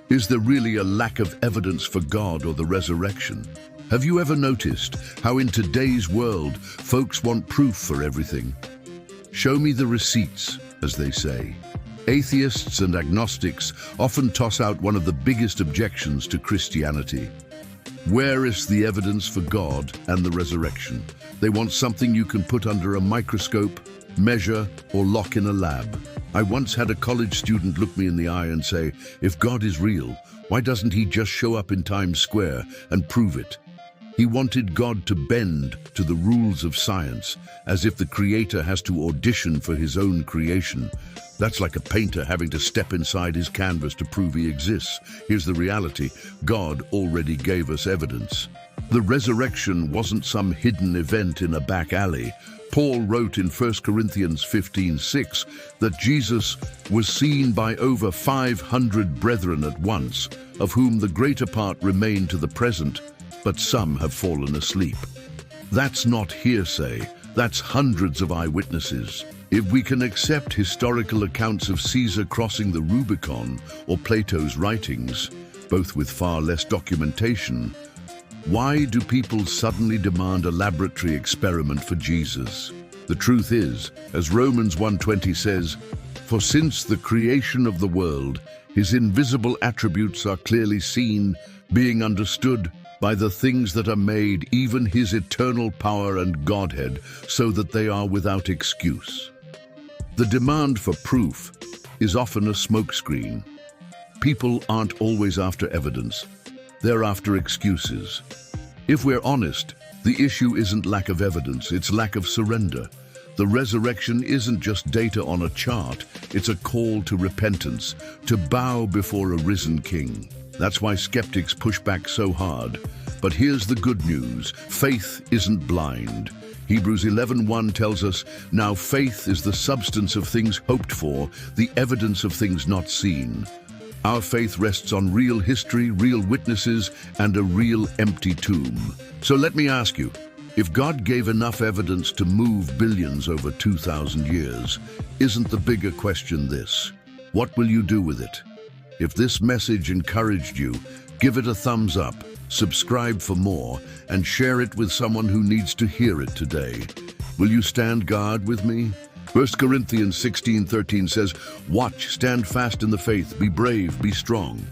Is there really a lack of evidence for God or the resurrection? Have you ever noticed how in today's world, folks want proof for everything? Show me the receipts, as they say. Atheists and agnostics often toss out one of the biggest objections to Christianity. Where is the evidence for God and the resurrection? They want something you can put under a microscope, measure, or lock in a lab. I once had a college student look me in the eye and say, if God is real, why doesn't he just show up in Times Square and prove it? He wanted God to bend to the rules of science, as if the creator has to audition for his own creation. That's like a painter having to step inside his canvas to prove he exists. Here's the reality: God already gave us evidence. The resurrection wasn't some hidden event in a back alley. Paul wrote in 1 Corinthians 15:6 that Jesus was seen by over 500 brethren at once, of whom the greater part remain to the present, but some have fallen asleep. That's not hearsay, that's hundreds of eyewitnesses. If we can accept historical accounts of Caesar crossing the Rubicon or Plato's writings, both with far less documentation, why do people suddenly demand a laboratory experiment for Jesus? The truth is, as Romans 1:20 says, "For since the creation of the world, his invisible attributes are clearly seen, being understood by the things that are made, even his eternal power and Godhead, so that they are without excuse." The demand for proof is often a smokescreen. People aren't always after evidence. They're after excuses. If we're honest, the issue isn't lack of evidence, it's lack of surrender. The resurrection isn't just data on a chart, it's a call to repentance, to bow before a risen king. That's why skeptics push back so hard. But here's the good news: faith isn't blind. Hebrews 11:1 tells us, "Now faith is the substance of things hoped for, the evidence of things not seen." Our faith rests on real history, real witnesses, and a real empty tomb. So let me ask you, if God gave enough evidence to move billions over 2,000 years, isn't the bigger question this: what will you do with it? If this message encouraged you, give it a thumbs up, subscribe for more, and share it with someone who needs to hear it today. Will you stand guard with me? 1 Corinthians 16:13 says, "Watch, stand fast in the faith, be brave, be strong."